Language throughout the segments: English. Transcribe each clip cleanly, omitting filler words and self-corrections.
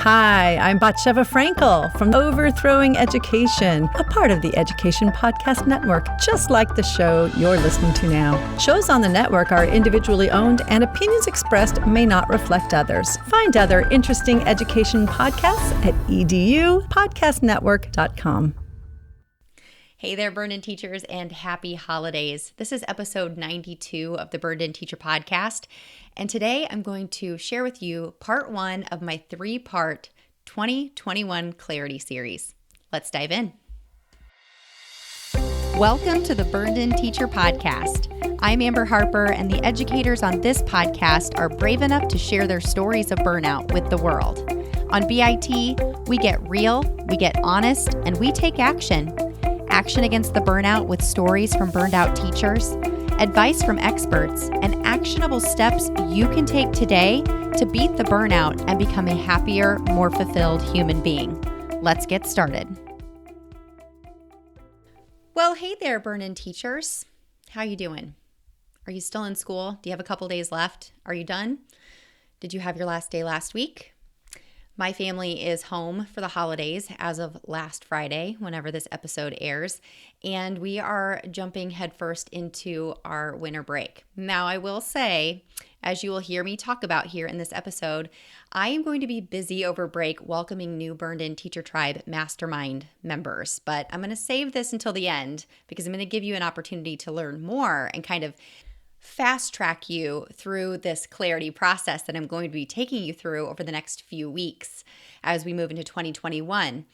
Hi, I'm Batsheva Frankel from Overthrowing Education, a part of the Education Podcast Network, just like the show you're listening to now. Shows on the network are individually owned and opinions expressed may not reflect others. Find other interesting education podcasts at edupodcastnetwork.com. Hey there, Burned-In Teachers, and happy holidays. This is episode 92 of the Burned-In Teacher podcast, and today I'm going to share with you part one of my three-part 2021 Clarity series. Let's dive in. Welcome to the Burned-In Teacher podcast. I'm Amber Harper, and the educators on this podcast are brave enough to share their stories of burnout with the world. On BIT, we get real, we get honest, and we take action. Action against the burnout with stories from burned out teachers, advice from experts, and actionable steps you can take today to beat the burnout and become a happier, more fulfilled human being. Let's get started. Well, hey there, Burned-In Teachers. How you doing? Are you still in school? Do you have a couple days left? Are you done? Did you have your last day last week? My family is home for the holidays as of last Friday, whenever this episode airs, and we are jumping headfirst into our winter break. Now, I will say, as you will hear me talk about here in this episode, I am going to be busy over break welcoming new Burned-In Teacher Tribe Mastermind members, but I'm going to save this until the end because I'm going to give you an opportunity to learn more and kind of fast track you through this clarity process that I'm going to be taking you through over the next few weeks as we move into 2021.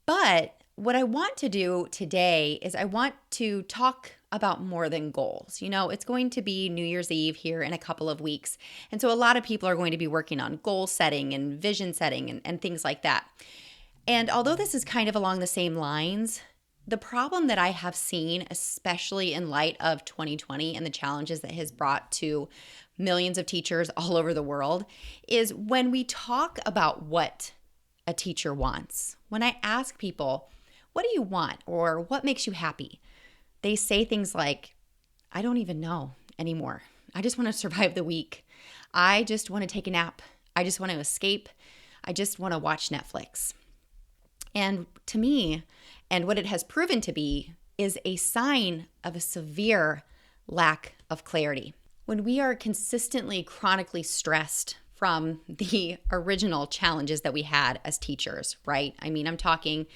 But what I want to do today is I want to talk about more than goals. You know, it's going to be New Year's Eve here in a couple of weeks. And so a lot of people are going to be working on goal setting and vision setting and things like that. And although this is kind of along the same lines, the problem that I have seen, especially in light of 2020 and the challenges that has brought to millions of teachers all over the world, is when we talk about what a teacher wants. When I ask people, what do you want or what makes you happy? They say things like, I don't even know anymore. I just want to survive the week. I just want to take a nap. I just want to escape. I just want to watch Netflix. And to me, and what it has proven to be, is a sign of a severe lack of clarity. When we are consistently chronically stressed from the original challenges that we had as teachers, right? I mean, I'm talking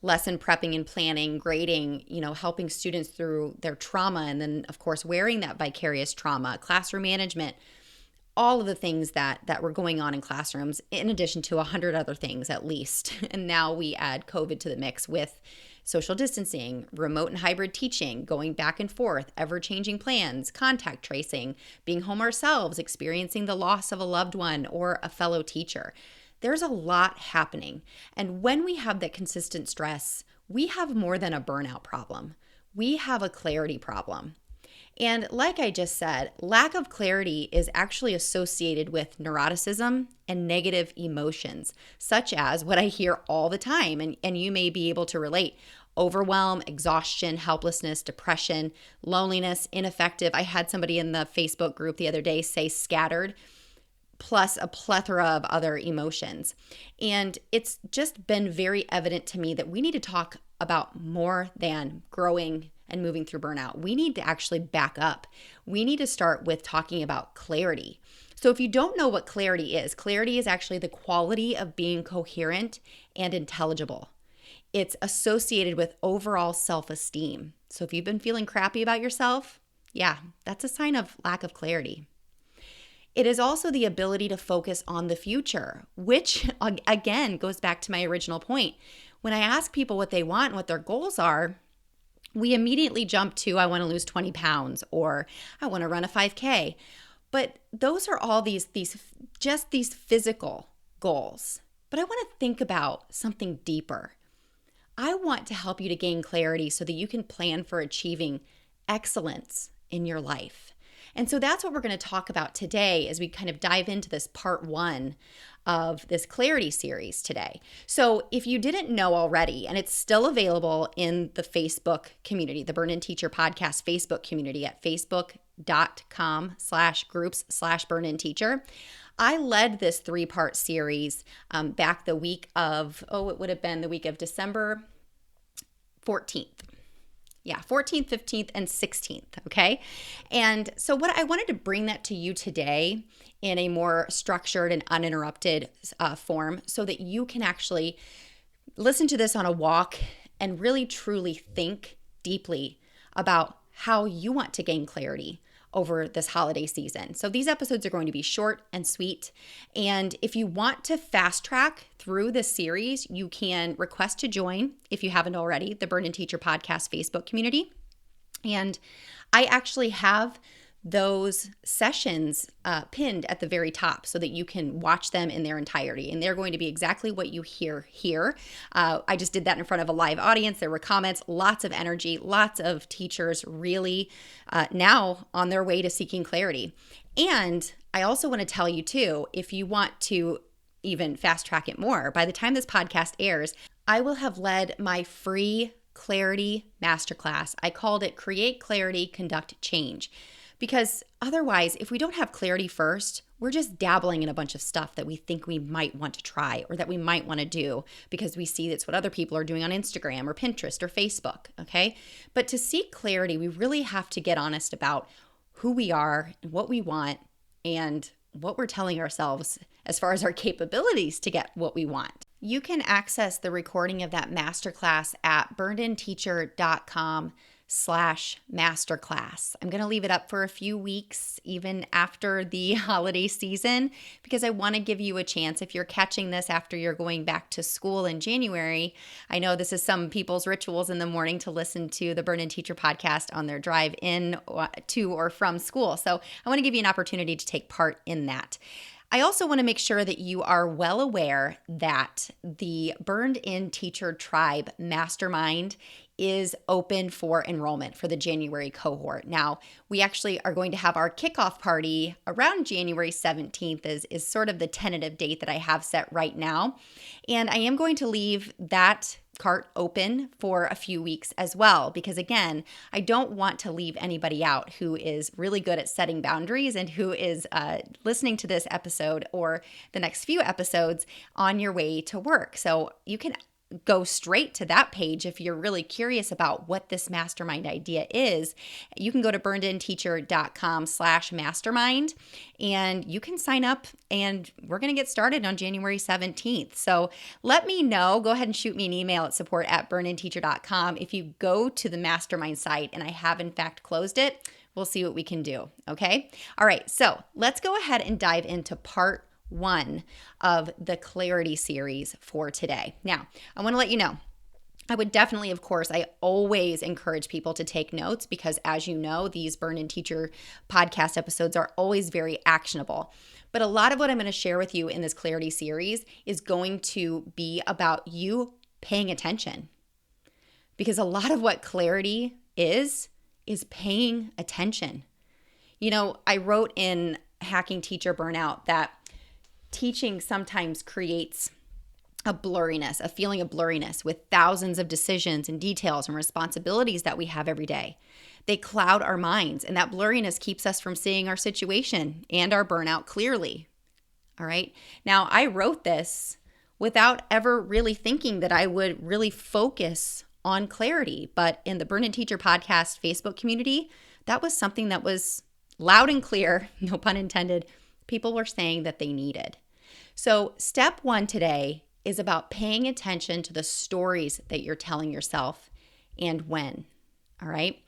lesson prepping and planning, grading, helping students through their trauma, and then, of course, wearing that vicarious trauma, classroom management, all of the things that were going on in classrooms, in addition to 100 other things at least. And now we add COVID to the mix with social distancing, remote and hybrid teaching, going back and forth, ever-changing plans, contact tracing, being home ourselves, experiencing the loss of a loved one or a fellow teacher. There's a lot happening. And when we have that consistent stress, we have more than a burnout problem. We have a clarity problem. And like I just said, lack of clarity is actually associated with neuroticism and negative emotions, such as what I hear all the time, and you may be able to relate: overwhelm, exhaustion, helplessness, depression, loneliness, ineffective. I had somebody in the Facebook group the other day say scattered, plus a plethora of other emotions. And it's just been very evident to me that we need to talk about more than growing and moving through burnout. We need to actually back up. We need to start with talking about clarity. So if you don't know what clarity is actually the quality of being coherent and intelligible. It's associated with overall self-esteem. So if you've been feeling crappy about yourself, yeah, that's a sign of lack of clarity. It is also the ability to focus on the future, which again goes back to my original point. When I ask people what they want and what their goals are, we immediately jump to, I want to lose 20 pounds or I want to run a 5K. But those are all these physical goals. But I want to think about something deeper. I want to help you to gain clarity so that you can plan for achieving excellence in your life. And so that's what we're going to talk about today as we kind of dive into this part one of this clarity series today. So if you didn't know already, and it's still available in the Facebook community, the Burned-In Teacher Podcast Facebook community at facebook.com/groups/Burned-In Teacher, I led this 3-part series back the week of, it would have been the week of December 14th. Yeah, 14th, 15th, and 16th, okay? And so what I wanted to bring that to you today in a more structured and uninterrupted form so that you can actually listen to this on a walk and really truly think deeply about how you want to gain clarity over this holiday season. So these episodes are going to be short and sweet. And if you want to fast track through this series, you can request to join, if you haven't already, the Burn and Teacher Podcast Facebook community. And I actually have those sessions pinned at the very top so that you can watch them in their entirety. And they're going to be exactly what you hear here. I just did that in front of a live audience. There were comments, lots of energy, lots of teachers really now on their way to seeking clarity. And I also want to tell you too, if you want to even fast track it more, by the time this podcast airs, I will have led my free Clarity Masterclass. I called it Create Clarity, Conduct Change. Because otherwise, if we don't have clarity first, we're just dabbling in a bunch of stuff that we think we might want to try or that we might want to do because we see that's what other people are doing on Instagram or Pinterest or Facebook, okay? But to seek clarity, we really have to get honest about who we are and what we want and what we're telling ourselves as far as our capabilities to get what we want. You can access the recording of that masterclass at burnedinteacher.com/masterclass. I'm going to leave it up for a few weeks, even after the holiday season, because I want to give you a chance. If you're catching this after you're going back to school in January, I know this is some people's rituals in the morning to listen to the Burn and Teacher podcast on their drive in to or from school. So I want to give you an opportunity to take part in that. I also want to make sure that you are well aware that the Burned In Teacher Tribe Mastermind is open for enrollment for the January cohort. Now, we actually are going to have our kickoff party around January 17th is sort of the tentative date that I have set right now. And I am going to leave that cart open for a few weeks as well, because again, I don't want to leave anybody out who is really good at setting boundaries and who is listening to this episode or the next few episodes on your way to work. So you can go straight to that page if you're really curious about what this mastermind idea is. You can go to burnedinteacher.com/mastermind and you can sign up, and we're going to get started on January 17th. So let me know. Go ahead and shoot me an email at support@burnedinteacher.com if you go to the mastermind site and I have in fact closed it. We'll see what we can do. Okay. All right. So let's go ahead and dive into part 1 of the clarity series for today. Now, I want to let you know, I would definitely, of course, I always encourage people to take notes because, as you know, these Burn and Teacher podcast episodes are always very actionable. But a lot of what I'm going to share with you in this clarity series is going to be about you paying attention. Because a lot of what clarity is paying attention. You know, I wrote in Hacking Teacher Burnout that teaching sometimes creates a blurriness, a feeling of blurriness with thousands of decisions and details and responsibilities that we have every day. They cloud our minds, and that blurriness keeps us from seeing our situation and our burnout clearly. All right. Now, I wrote this without ever really thinking that I would really focus on clarity. But in the Burn and Teacher podcast Facebook community, that was something that was loud and clear, no pun intended, people were saying that they needed. So step 1 today is about paying attention to the stories that you're telling yourself and when, all right?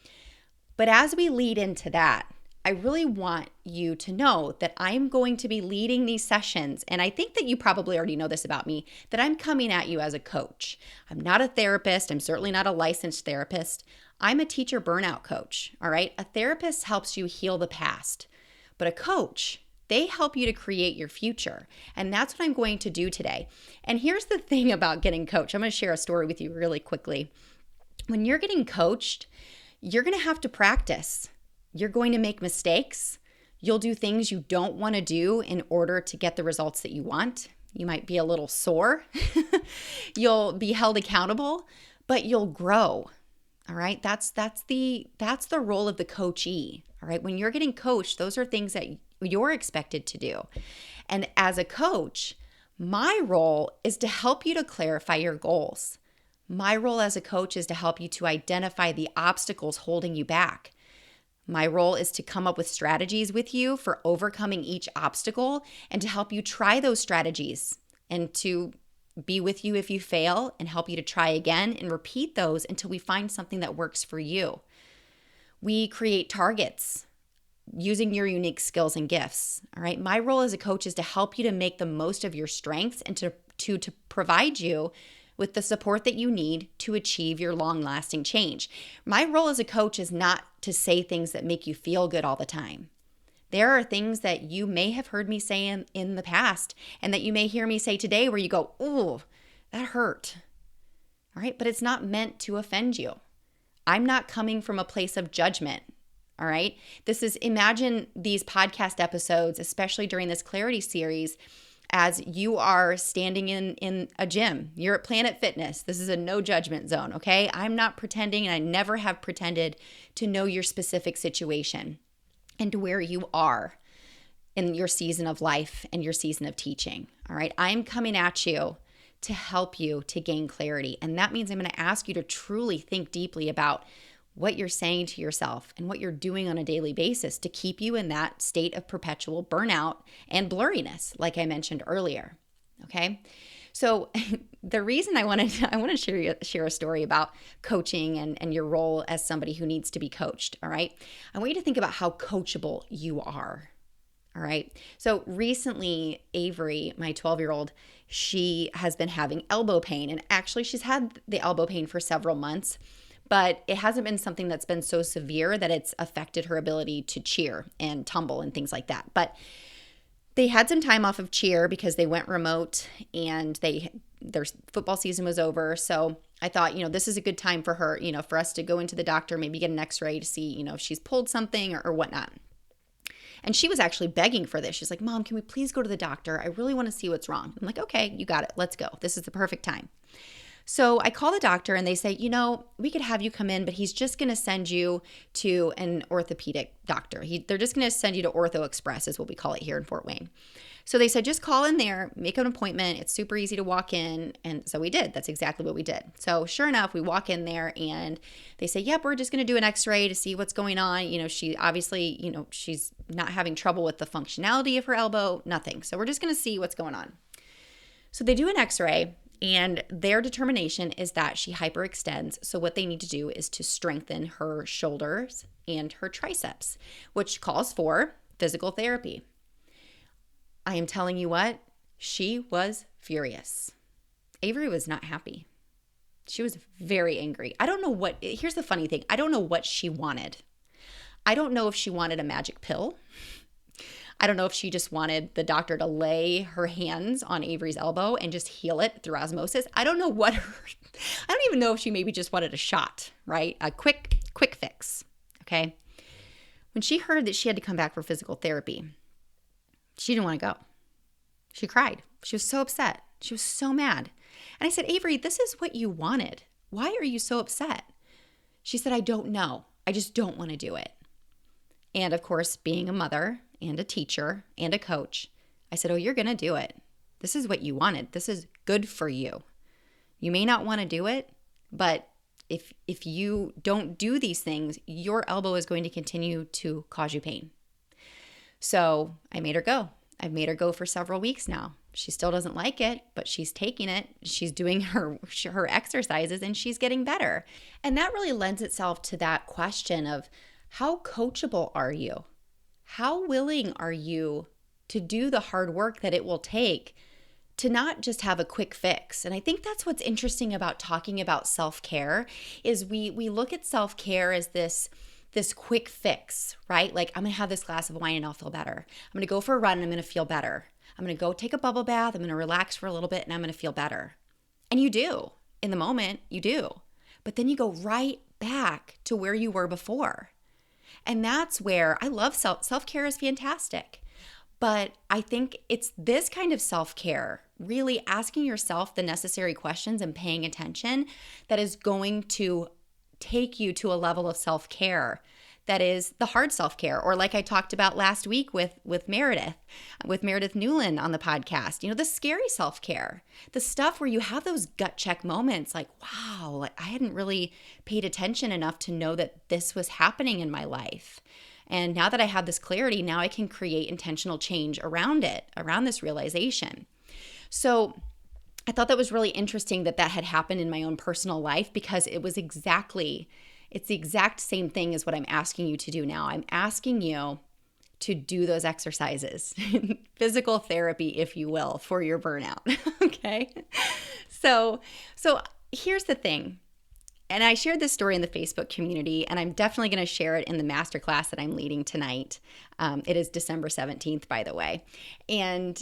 But as we lead into that, I really want you to know that I'm going to be leading these sessions, and I think that you probably already know this about me, that I'm coming at you as a coach. I'm not a therapist. I'm certainly not a licensed therapist. I'm a teacher burnout coach, all right? A therapist helps you heal the past, but a coach, they help you to create your future. And that's what I'm going to do today. And here's the thing about getting coached. I'm going to share a story with you really quickly. When you're getting coached, you're going to have to practice. You're going to make mistakes. You'll do things you don't want to do in order to get the results that you want. You might be a little sore. You'll be held accountable, but you'll grow. All right. That's the role of the coachee. All right. When you're getting coached, those are things that you're expected to do. And as a coach, my role is to help you to clarify your goals. My role as a coach is to help you to identify the obstacles holding you back. My role is to come up with strategies with you for overcoming each obstacle and to help you try those strategies and to be with you if you fail and help you to try again and repeat those until we find something that works for you. We create targets using your unique skills and gifts. All right. My role as a coach is to help you to make the most of your strengths and to provide you with the support that you need to achieve your long-lasting change. My role as a coach is not to say things that make you feel good all the time. There are things that you may have heard me say in the past and that you may hear me say today where you go, "Ooh, that hurt." All right, but it's not meant to offend you. I'm not coming from a place of judgment. All right. Imagine these podcast episodes, especially during this clarity series, as you are standing in a gym. You're at Planet Fitness. This is a no judgment zone, okay? I'm not pretending, and I never have pretended to know your specific situation and where you are in your season of life and your season of teaching, all right? I'm coming at you to help you to gain clarity, and that means I'm going to ask you to truly think deeply about what you're saying to yourself and what you're doing on a daily basis to keep you in that state of perpetual burnout and blurriness, like I mentioned earlier. Okay. So the reason I want to share a story about coaching and your role as somebody who needs to be coached. All right. I want you to think about how coachable you are. All right. So recently, Avery, my 12-year-old, she has been having elbow pain, and actually she's had the elbow pain for several months. But it hasn't been something that's been so severe that it's affected her ability to cheer and tumble and things like that. But they had some time off of cheer because they went remote and their football season was over. So I thought, this is a good time for her, for us to go into the doctor, maybe get an x-ray to see, if she's pulled something or whatnot. And she was actually begging for this. She's like, "Mom, can we please go to the doctor? I really want to see what's wrong." I'm like, "Okay, you got it. Let's go. This is the perfect time." So I call the doctor and they say, "We could have you come in, but he's just going to send you to an orthopedic doctor. They're just going to send you to Ortho Express is what we call it here in Fort Wayne." So they said, "Just call in there, make an appointment. It's super easy to walk in." And so we did. That's exactly what we did. So sure enough, we walk in there and they say, "Yep, we're just going to do an x-ray to see what's going on." She obviously, she's not having trouble with the functionality of her elbow, nothing. So we're just going to see what's going on. So they do an x-ray. And their determination is that she hyperextends. So what they need to do is to strengthen her shoulders and her triceps, which calls for physical therapy. I am telling you what, she was furious. Avery was not happy. She was very angry. Here's the funny thing. I don't know what she wanted. I don't know if she wanted a magic pill. I don't know if she just wanted the doctor to lay her hands on Avery's elbow and just heal it through osmosis. I don't even know if she maybe just wanted a shot, right? A quick fix, okay? When she heard that she had to come back for physical therapy, she didn't want to go. She cried. She was so upset. She was so mad. And I said, "Avery, this is what you wanted. Why are you so upset?" She said, "I don't know. I just don't want to do it." And of course, being a mother and a teacher and a coach, I said, "Oh, you're going to do it. This is what you wanted. This is good for you. You may not want to do it, but if you don't do these things, your elbow is going to continue to cause you pain." So I made her go. I've made her go for several weeks now. She still doesn't like it, but she's taking it. She's doing her exercises and she's getting better. And that really lends itself to that question of, how coachable are you? How willing are you to do the hard work that it will take to not just have a quick fix? And I think that's what's interesting about talking about self-care is we look at self-care as this quick fix, right? Like, I'm going to have this glass of wine and I'll feel better. I'm going to go for a run and I'm going to feel better. I'm going to go take a bubble bath. I'm going to relax for a little bit and I'm going to feel better. And you do. In the moment, you do. But then you go right back to where you were before. And that's where I love self-care is fantastic. But I think it's this kind of self-care, really asking yourself the necessary questions and paying attention, that is going to take you to a level of self-care that is the hard self-care, or like I talked about last week with Meredith Newland on the podcast, the scary self-care, the stuff where you have those gut check moments like, wow, like I hadn't really paid attention enough to know that this was happening in my life. And now that I have this clarity, now I can create intentional change around it, around this realization. So I thought that was really interesting that had happened in my own personal life, because it's the exact same thing as what I'm asking you to do now. I'm asking you to do those exercises, physical therapy, if you will, for your burnout. Okay. So here's the thing. And I shared this story in the Facebook community, and I'm definitely going to share it in the masterclass that I'm leading tonight. It is December 17th, by the way. And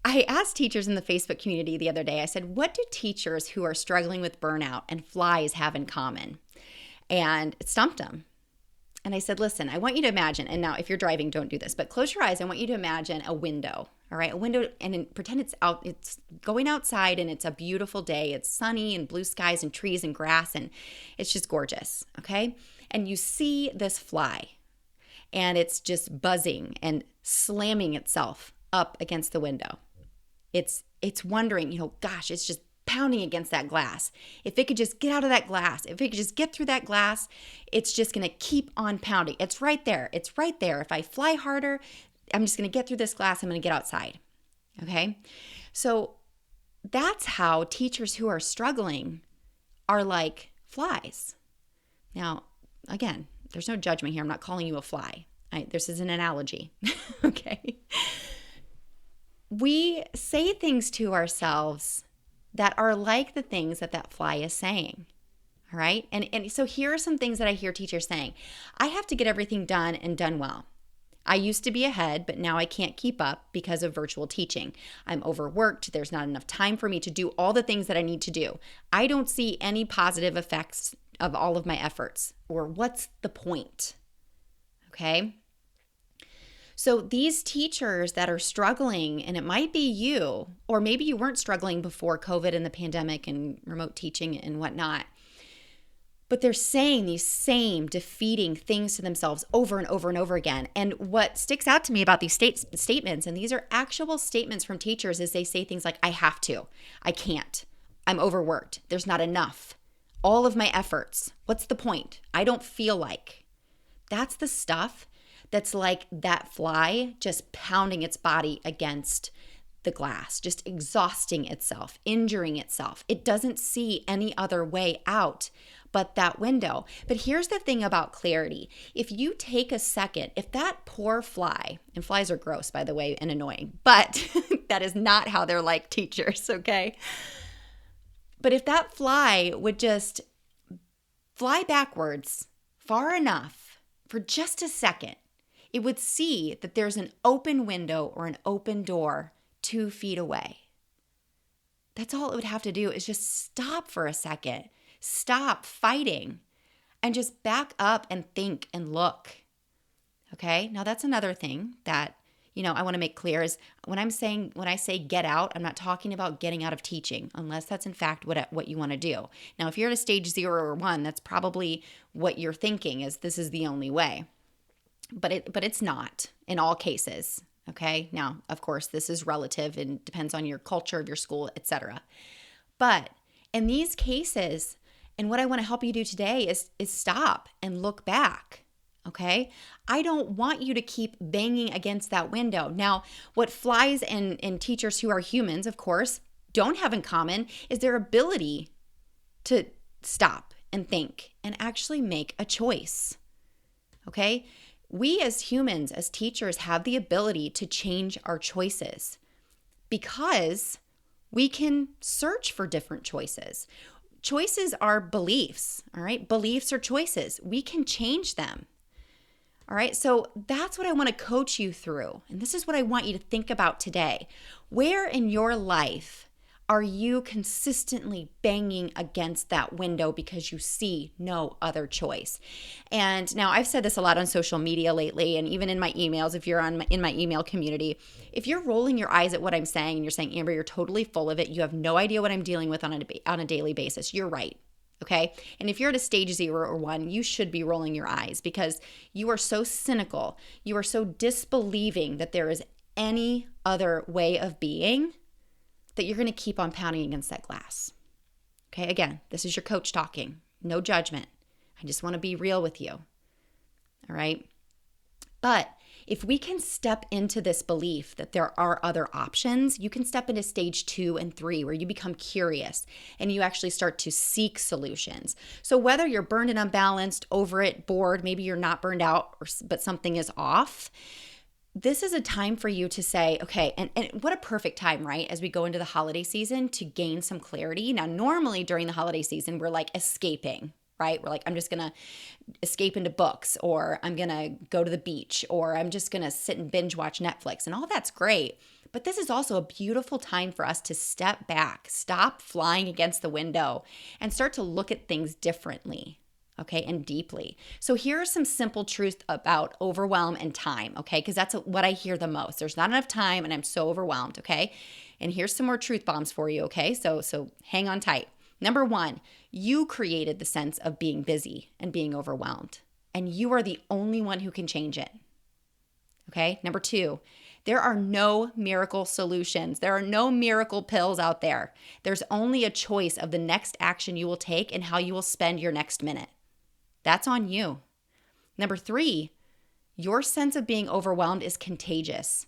I asked teachers in the Facebook community the other day, I said, what do teachers who are struggling with burnout and flies have in common? And it stumped them. And I said, listen, I want you to imagine, and now if you're driving, don't do this, but close your eyes. I want you to imagine a window, all right? A window, and pretend it's going outside and it's a beautiful day. It's sunny and blue skies and trees and grass, and it's just gorgeous, okay? And you see this fly, and it's just buzzing and slamming itself up against the window. It's wondering, gosh, it's just pounding against that glass. If it could just get out of that glass, if it could just get through that glass, it's just going to keep on pounding. It's right there. It's right there. If I fly harder, I'm just going to get through this glass. I'm going to get outside. Okay? So that's how teachers who are struggling are like flies. Now, again, there's no judgment here. I'm not calling you a fly. This is an analogy. Okay? We say things to ourselves that are like the things that fly is saying, all right? And so here are some things that I hear teachers saying. I have to get everything done and done well. I used to be ahead, but now I can't keep up because of virtual teaching. I'm overworked. There's not enough time for me to do all the things that I need to do. I don't see any positive effects of all of my efforts, or what's the point? Okay? So these teachers that are struggling, and it might be you, or maybe you weren't struggling before COVID and the pandemic and remote teaching and whatnot, but they're saying these same defeating things to themselves over and over and over again. And what sticks out to me about these statements, and these are actual statements from teachers, is they say things like, I have to, I can't, I'm overworked, there's not enough, all of my efforts, what's the point? I don't feel like. That's the stuff that's like that fly just pounding its body against the glass, just exhausting itself, injuring itself. It doesn't see any other way out but that window. But here's the thing about clarity. If you take a second, if that poor fly, and flies are gross, by the way, and annoying, but that is not how they're like teachers, okay? But if that fly would just fly backwards far enough for just a second, it would see that there's an open window or an open door 2 feet away. That's all it would have to do, is just stop for a second, stop fighting, and just back up and think and look. Okay? Now that's another thing that, I want to make clear is when I say get out, I'm not talking about getting out of teaching, unless that's in fact what you want to do. Now, if you're at a stage 0 or 1, that's probably what you're thinking, is this is the only way. But it's not in all cases, okay? Now, of course, this is relative and depends on your culture of your school, etc. But in these cases, and what I want to help you do today is stop and look back, okay? I don't want you to keep banging against that window. Now, what flies and teachers who are humans, of course, don't have in common is their ability to stop and think and actually make a choice, okay? We as humans, as teachers, have the ability to change our choices because we can search for different choices. Choices are beliefs, all right? Beliefs are choices. We can change them, all right? So that's what I want to coach you through. And this is what I want you to think about today. Where in your life are you consistently banging against that window because you see no other choice? And now I've said this a lot on social media lately, and even in my emails, if you're in my email community, if you're rolling your eyes at what I'm saying and you're saying, Amber, you're totally full of it, you have no idea what I'm dealing with on a daily basis, you're right. Okay. And if you're at a stage 0 or 1, you should be rolling your eyes because you are so cynical. You are so disbelieving that there is any other way of being that you're going to keep on pounding against that glass. Okay. Again, this is your coach talking. No judgment. I just want to be real with you. All right. But if we can step into this belief that there are other options, you can step into stage 2 and 3 where you become curious and you actually start to seek solutions. So whether you're burned and unbalanced, over it, bored, maybe you're not burned out, but something is off, this is a time for you to say, okay, and what a perfect time, right? As we go into the holiday season to gain some clarity. Now, normally during the holiday season, we're like escaping, right? We're like, I'm just going to escape into books, or I'm going to go to the beach, or I'm just going to sit and binge watch Netflix, and all that's great. But this is also a beautiful time for us to step back, stop flying against the window, and start to look at things differently, okay, and deeply. So here are some simple truths about overwhelm and time, okay, because that's what I hear the most. There's not enough time, and I'm so overwhelmed, okay? And here's some more truth bombs for you, okay? So hang on tight. Number 1, you created the sense of being busy and being overwhelmed, and you are the only one who can change it. Okay. Number 2, there are no miracle solutions. There are no miracle pills out there. There's only a choice of the next action you will take and how you will spend your next minute. That's on you. Number 3, your sense of being overwhelmed is contagious.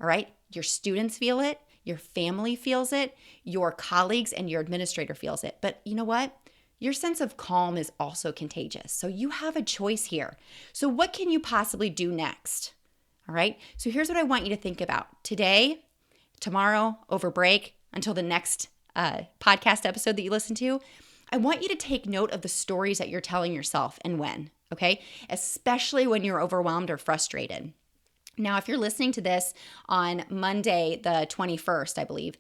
All right. Your students feel it. Your family feels it, your colleagues and your administrator feels it. But you know what? Your sense of calm is also contagious. So you have a choice here. So what can you possibly do next? All right. So here's what I want you to think about today, tomorrow, over break, until the next podcast episode that you listen to. I want you to take note of the stories that you're telling yourself and when, okay? Especially when you're overwhelmed or frustrated. Now, if you're listening to this on Monday, the 21st, I believe,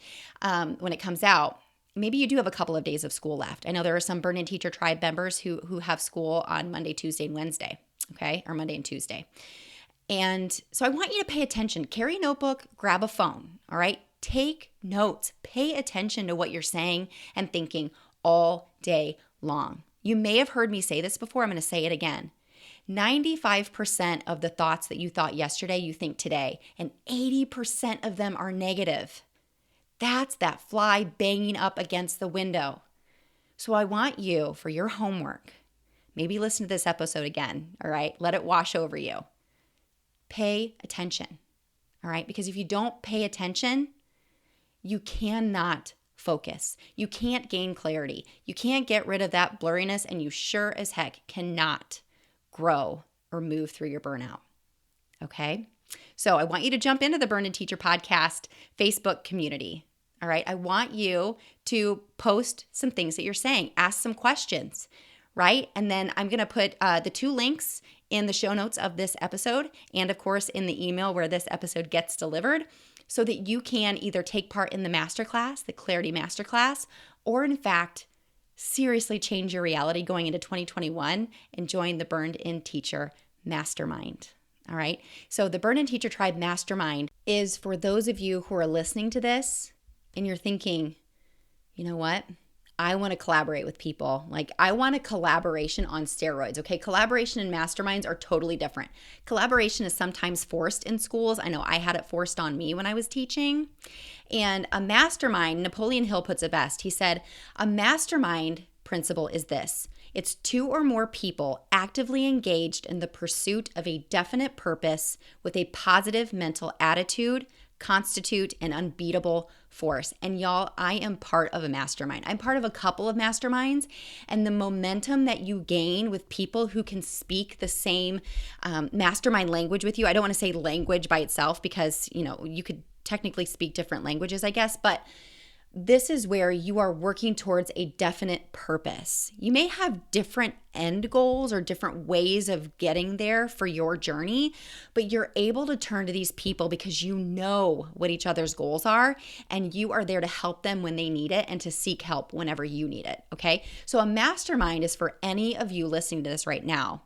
when it comes out, maybe you do have a couple of days of school left. I know there are some Burn In Teacher Tribe members who have school on Monday, Tuesday, and Wednesday, okay, or Monday and Tuesday. And so I want you to pay attention. Carry a notebook, grab a phone, all right? Take notes. Pay attention to what you're saying and thinking all day long. You may have heard me say this before. I'm going to say it again. 95% of the thoughts that you thought yesterday, you think today, and 80% of them are negative. That's that fly banging up against the window. So I want you, for your homework, maybe listen to this episode again, all right? Let it wash over you. Pay attention, all right? Because if you don't pay attention, you cannot focus. You can't gain clarity. You can't get rid of that blurriness, and you sure as heck cannot grow or move through your burnout. Okay? So I want you to jump into the Burn In Teacher Podcast Facebook community. All right? I want you to post some things that you're saying, ask some questions, right? And then I'm going to put the 2 links in the show notes of this episode and, of course, in the email where this episode gets delivered so that you can either take part in the Masterclass, the Clarity Masterclass, or in fact, seriously change your reality going into 2021 and join the Burned In Teacher Mastermind. All right. So the Burned In Teacher Tribe Mastermind is for those of you who are listening to this and you're thinking, you know what? I want to collaborate with people. Like, I want a collaboration on steroids, okay? Collaboration and masterminds are totally different. Collaboration is sometimes forced in schools. I know I had it forced on me when I was teaching. And a mastermind, Napoleon Hill puts it best. He said, a mastermind principle is this. It's 2 or more people actively engaged in the pursuit of a definite purpose with a positive mental attitude, constitute an unbeatable force. And y'all, I am part of a mastermind. I'm part of a couple of masterminds, and the momentum that you gain with people who can speak the same mastermind language with you. I don't want to say language by itself because, you know, you could technically speak different languages, I guess, but this is where you are working towards a definite purpose. You may have different end goals or different ways of getting there for your journey, but you're able to turn to these people because you know what each other's goals are, and you are there to help them when they need it and to seek help whenever you need it, okay? So a mastermind is for any of you listening to this right now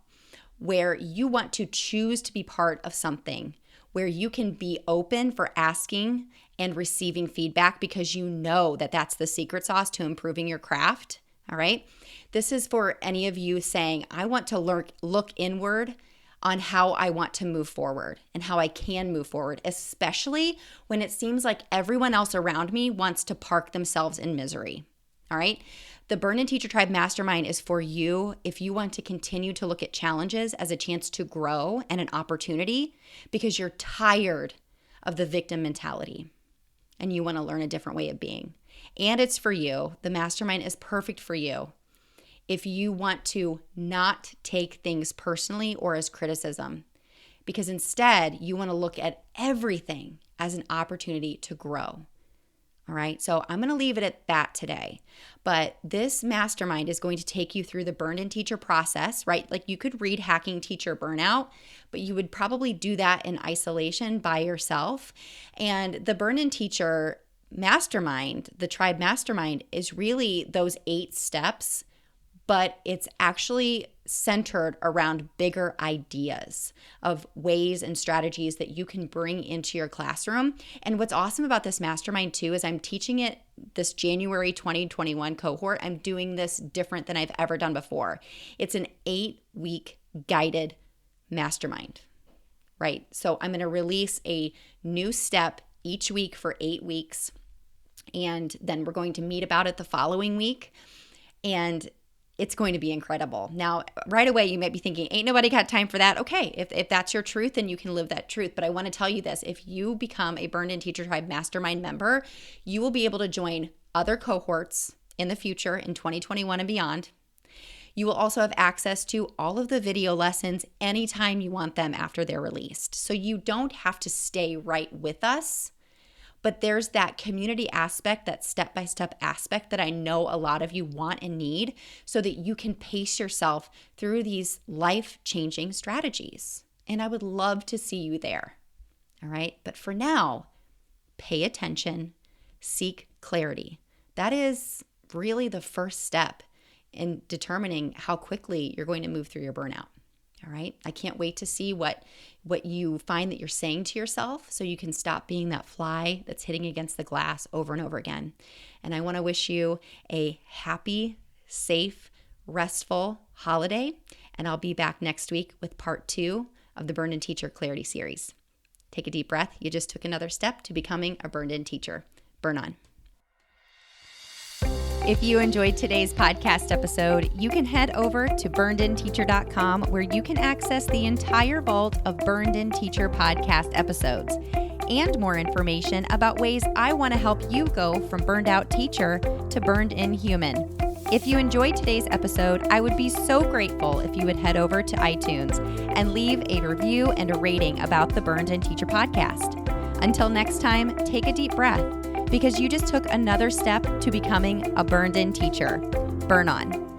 where you want to choose to be part of something where you can be open for asking and receiving feedback because you know that that's the secret sauce to improving your craft, All right. This is for any of you saying, I want to look inward on how I want to move forward and how I can move forward, especially when it seems like everyone else around me wants to park themselves in misery. All right. The Burn In Teacher Tribe Mastermind is for you if you want to continue to look at challenges as a chance to grow and an opportunity because you're tired of the victim mentality and you want to learn a different way of being. And it's for you. The mastermind is perfect for you if you want to not take things personally or as criticism, because instead you want to look at everything as an opportunity to grow. All right, so I'm going to leave it at that today. But this mastermind is going to take you through the Burn In Teacher process, right? Like you could read Hacking Teacher Burnout, but you would probably do that in isolation by yourself. And the Burn In Teacher Mastermind, the Tribe Mastermind, is really those 8 steps, but it's actually centered around bigger ideas of ways and strategies that you can bring into your classroom. And what's awesome about this mastermind too is I'm teaching it this January 2021 cohort. I'm doing this different than I've ever done before. It's an 8-week guided mastermind, right? So I'm going to release a new step each week for 8 weeks. And then we're going to meet about it the following week. And it's going to be incredible. Now, right away, you might be thinking, ain't nobody got time for that. Okay, if that's your truth, then you can live that truth. But I want to tell you this. If you become a Burn In Teacher Tribe Mastermind member, you will be able to join other cohorts in the future in 2021 and beyond. You will also have access to all of the video lessons anytime you want them after they're released. So you don't have to stay right with us. But there's that community aspect, that step-by-step aspect that I know a lot of you want and need so that you can pace yourself through these life-changing strategies. And I would love to see you there. All right. But for now, pay attention, seek clarity. That is really the first step in determining how quickly you're going to move through your burnout. All right. I can't wait to see what you find that you're saying to yourself so you can stop being that fly that's hitting against the glass over and over again. And I want to wish you a happy, safe, restful holiday. And I'll be back next week with part 2 of the Burn In Teacher Clarity series. Take a deep breath. You just took another step to becoming a burned in teacher. Burn on. If you enjoyed today's podcast episode, you can head over to burnedinteacher.com where you can access the entire vault of Burned In Teacher podcast episodes and more information about ways I want to help you go from burned out teacher to burned in human. If you enjoyed today's episode, I would be so grateful if you would head over to iTunes and leave a review and a rating about the Burned In Teacher podcast. Until next time, take a deep breath, because you just took another step to becoming a burned in teacher. Burn on.